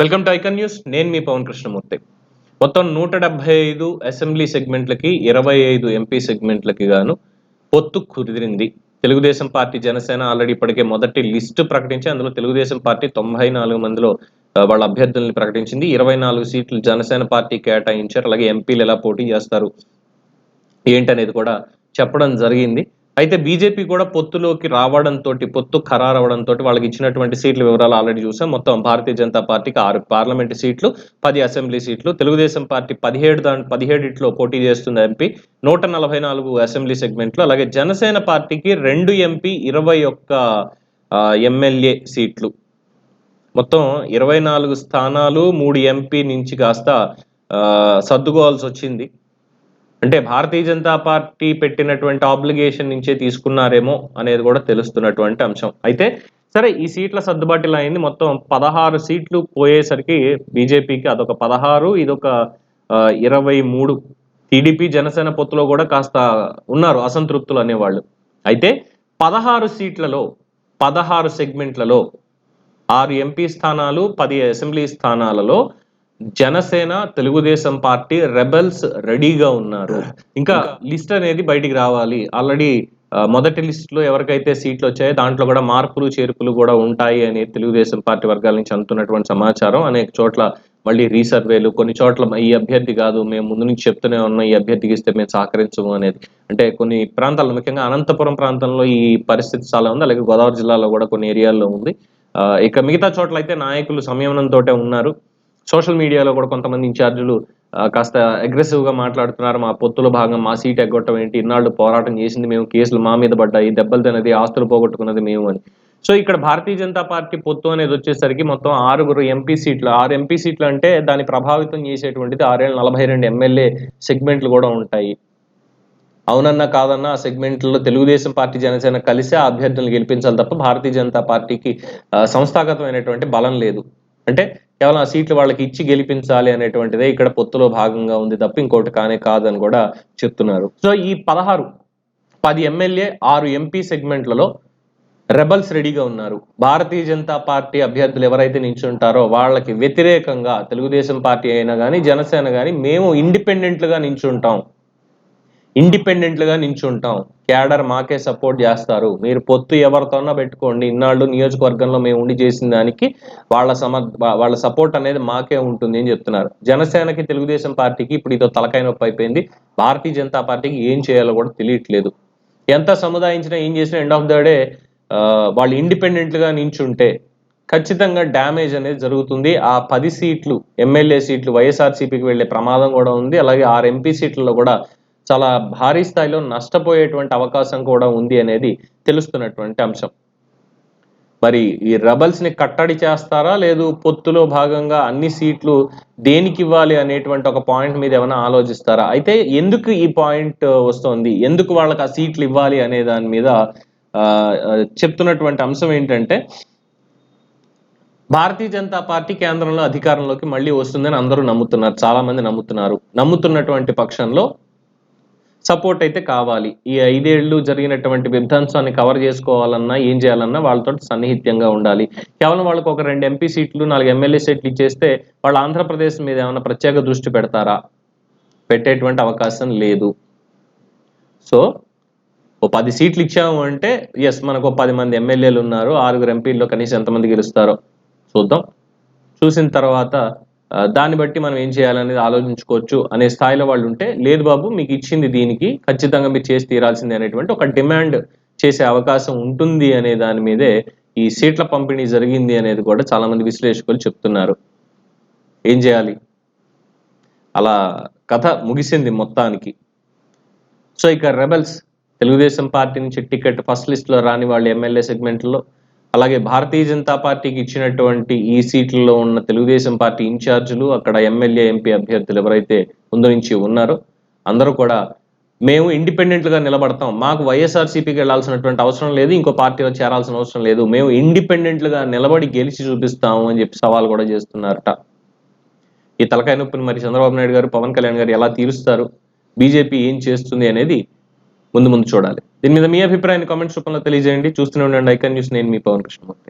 Welcome to icon news. నేను మీ పవన్ కృష్ణమూర్తి. మొత్తం 175 assembly సెగ్మెంట్లకి 25 MP సెగ్మెంట్లకి గాను పొత్తు కుదిరింది. తెలుగుదేశం పార్టీ, జనసేన ఆల్రెడీ ఇప్పటికే మొదటి లిస్టు ప్రకటించి అందులో తెలుగుదేశం పార్టీ 94 మందిలో వాళ్ళ అభ్యర్థుల్ని ప్రకటించింది. 24 సీట్లు జనసేన పార్టీ కేటాయించారు. అలాగే ఎంపీలు ఎలా పోటీ చేస్తారు ఏంటనేది కూడా చెప్పడం జరిగింది. అయితే బీజేపీ కూడా పొత్తులోకి రావడంతో, పొత్తు ఖరారు అవడంతో వాళ్ళకి ఇచ్చినటువంటి సీట్ల వివరాలు ఆల్రెడీ చూసాం. మొత్తం భారతీయ జనతా పార్టీకి 6 పార్లమెంటు సీట్లు, 10 అసెంబ్లీ సీట్లు. తెలుగుదేశం పార్టీ 17 పోటీ చేస్తుంది ఎంపీ, 144 అసెంబ్లీ సెగ్మెంట్లు. అలాగే జనసేన పార్టీకి 2 ఎంపీ, 21 ఎమ్మెల్యే సీట్లు. మొత్తం 24 స్థానాలు 3 ఎంపీ నుంచి కాస్త సర్దుకోవాల్సి వచ్చింది. అంటే భారతీయ జనతా పార్టీ పెట్టినటువంటి ఆబ్లిగేషన్ నుంచే తీసుకున్నారేమో అనేది కూడా తెలుస్తున్నటువంటి అంశం. అయితే సరే, ఈ సీట్ల సర్దుబాటు ఇలా అయింది. మొత్తం 16 సీట్లు పోయేసరికి బీజేపీకి అదొక 16, ఇదొక 23. టీడీపీ జనసేన పొత్తులో కూడా కాస్త ఉన్నారు అసంతృప్తులు అనేవాళ్ళు. అయితే 16 సీట్లలో 16 సెగ్మెంట్లలో 6 ఎంపీ స్థానాలు, 10 అసెంబ్లీ స్థానాలలో జనసేన, తెలుగుదేశం పార్టీ, రెబెల్స్ రెడీగా ఉన్నారు. ఇంకా లిస్ట్ అనేది బయటికి రావాలి. ఆల్రెడీ మొదటి లిస్ట్ లో ఎవరికైతే సీట్లు వచ్చాయో దాంట్లో కూడా మార్పులు చేర్పులు కూడా ఉంటాయి అని తెలుగుదేశం పార్టీ వర్గాల నుంచి అందుతున్నటువంటి సమాచారం. అనేక చోట్ల మళ్ళీ రీసర్వేలు, కొన్ని చోట్ల ఈ అభ్యర్థి కాదు, మేము ముందు నుంచి చెప్తూనే ఉన్నాం, ఈ అభ్యర్థికి ఇస్తే మేము సహకరించము అనేది. అంటే కొన్ని ప్రాంతాల్లో, ముఖ్యంగా అనంతపురం ప్రాంతంలో ఈ పరిస్థితి చాలా ఉంది. అలాగే గోదావరి జిల్లాలో కూడా కొన్ని ఏరియాల్లో ఉంది. ఇక మిగతా చోట్ల అయితే నాయకులు సంయమనంతో ఉన్నారు. సోషల్ మీడియాలో కూడా కొంతమంది ఇన్ఛార్జీలు కాస్త అగ్రెసివ్ గా మాట్లాడుతున్నారు. మా పొత్తులో భాగంగా మా సీట్ ఎగ్గొట్టం ఏంటి, ఇన్నాళ్ళు పోరాటం చేసింది మేము, కేసులు మా మీద పడ్డాయి, దెబ్బలు తినది, ఆస్తులు పోగొట్టుకున్నది మేము అని. సో ఇక్కడ భారతీయ జనతా పార్టీ పొత్తు అనేది వచ్చేసరికి మొత్తం 6 ఎంపీ సీట్లు. 6 ఎంపీ సీట్లు అంటే దాన్ని ప్రభావితం చేసేటువంటిది 42 ఎమ్మెల్యే సెగ్మెంట్లు కూడా ఉంటాయి. అవునన్నా కాదన్నా ఆ సెగ్మెంట్లలో తెలుగుదేశం పార్టీ, జనసేన కలిసి ఆ అభ్యర్థులను గెలిపించాలి తప్ప భారతీయ జనతా పార్టీకి సంస్థాగతమైనటువంటి బలం లేదు. అంటే కేవలం ఆ సీట్లు వాళ్ళకి ఇచ్చి గెలిపించాలి అనేటువంటిదే ఇక్కడ పొత్తులో భాగంగా ఉంది తప్ప ఇంకోటి కానే కాదని కూడా చెప్తున్నారు. సో ఈ 10 ఎమ్మెల్యే 6 ఎంపీ సెగ్మెంట్లలో రెబల్స్ రెడీగా ఉన్నారు. భారతీయ జనతా పార్టీ అభ్యర్థులు ఎవరైతే నించుంటారో వాళ్ళకి వ్యతిరేకంగా తెలుగుదేశం పార్టీ అయినా కానీ, జనసేన కానీ మేము ఇండిపెండెంట్లుగా నించుంటాం, క్యాడర్ మాకే సపోర్ట్ చేస్తారు, మీరు పొత్తు ఎవరితోన్నా పెట్టుకోండి, ఇన్నాళ్ళు నియోజకవర్గంలో మేము ఉండి చేసిన దానికి వాళ్ళ సపోర్ట్ అనేది మాకే ఉంటుంది అని చెప్తున్నారు. జనసేనకి, తెలుగుదేశం పార్టీకి ఇప్పుడు ఇదో తలకాయ నొప్పి అయిపోయింది. భారతీయ జనతా పార్టీకి ఏం చేయాలో కూడా తెలియట్లేదు. ఎంత సముదాయించినా ఏం చేసినా ఎండ్ ఆఫ్ ద డే వాళ్ళు ఇండిపెండెంట్లుగా నించుంటే ఖచ్చితంగా డ్యామేజ్ అనేది జరుగుతుంది. ఆ 10 సీట్లు ఎమ్మెల్యే సీట్లు వైఎస్ఆర్సీపీకి వెళ్లే ప్రమాదం కూడా ఉంది. అలాగే 6 ఎంపీ సీట్లలో కూడా చాలా భారీ స్థాయిలో నష్టపోయేటువంటి అవకాశం కూడా ఉంది అనేది తెలుస్తున్నటువంటి అంశం. మరి ఈ రెబల్స్ ని కట్టడి చేస్తారా, లేదు పొత్తులో భాగంగా అన్ని సీట్లు దేనికి ఇవ్వాలి అనేటువంటి ఒక పాయింట్ మీద ఏమైనా ఆలోచిస్తారా? అయితే ఎందుకు ఈ పాయింట్ వస్తోంది, ఎందుకు వాళ్ళకి ఆ సీట్లు ఇవ్వాలి అనే దాని మీద చెప్తున్నటువంటి అంశం ఏంటంటే, భారతీయ జనతా పార్టీ కేంద్రంలో అధికారంలోకి మళ్ళీ వస్తుందని అందరూ నమ్ముతున్నారు, చాలా మంది నమ్ముతున్నటువంటి పక్షంలో సపోర్ట్ అయితే కావాలి. ఈ 5 ఏళ్లు జరిగినటువంటి విధ్వంసాన్ని కవర్ చేసుకోవాలన్నా, ఏం చేయాలన్నా వాళ్ళతో సన్నిహిత్యంగా ఉండాలి. కేవలం వాళ్ళకు ఒక 2 ఎంపీ సీట్లు, 4 ఎమ్మెల్యే సీట్లు ఇచ్చేస్తే వాళ్ళు ఆంధ్రప్రదేశ్ మీద ఏమైనా ప్రత్యేక దృష్టి పెడతారా? పెట్టేటువంటి అవకాశం లేదు. సో ఓ 10 సీట్లు ఇచ్చాము అంటే ఎస్, మనకు 10 మంది ఎమ్మెల్యేలు ఉన్నారు, 6 ఎంపీల్లో కనీసం ఎంతమంది గెలుస్తారో చూద్దాం, చూసిన తర్వాత దాన్ని బట్టి మనం ఏం చేయాలనేది ఆలోచించుకోవచ్చు అనే స్థాయిలో వాళ్ళు ఉంటే, లేదు బాబు మీకు ఇచ్చింది దీనికి, ఖచ్చితంగా మీరు చేసి తీరాల్సింది అనేటువంటి ఒక డిమాండ్ చేసే అవకాశం ఉంటుంది అనే దాని మీదే ఈ సీట్ల పంపిణీ జరిగింది అనేది కూడా చాలా మంది విశ్లేషకులు చెప్తున్నారు. ఏం చేయాలి, అలా కథ ముగిసింది మొత్తానికి. సో ఇక రెబెల్స్, తెలుగుదేశం పార్టీ నుంచి టికెట్ ఫస్ట్ లిస్ట్ లో రాని వాళ్ళు ఎమ్మెల్యే సెగ్మెంట్లో, అలాగే భారతీయ జనతా పార్టీకి ఇచ్చినటువంటి ఈ సీట్లలో ఉన్న తెలుగుదేశం పార్టీ ఇన్ఛార్జీలు, అక్కడ ఎమ్మెల్యే, ఎంపీ అభ్యర్థులు ఎవరైతే ముందు నుంచి ఉన్నారో అందరూ కూడా మేము ఇండిపెండెంట్ గా నిలబడతాం, మాకు వైఎస్ఆర్సీపీకి వెళ్లాల్సినటువంటి అవసరం లేదు, ఇంకో పార్టీలో చేరాల్సిన అవసరం లేదు, మేము ఇండిపెండెంట్ గా నిలబడి గెలిచి చూపిస్తాము అని చెప్పి సవాల్ కూడా చేస్తున్నారట. ఈ తలకాయ నొప్పిని మరి చంద్రబాబు నాయుడు గారు, పవన్ కళ్యాణ్ గారు ఎలా తీరుస్తారు, బీజేపీ ఏం చేస్తుంది అనేది ముందు చూడాలి. దీని మీద మీ అభిప్రాయాన్ని కామెంట్స్ రూపంలో తెలియజేయండి. చూస్తూనే ఉండండి ఐకాన్ న్యూస్. నేను మీ పవన్ కృష్ణమూర్తి.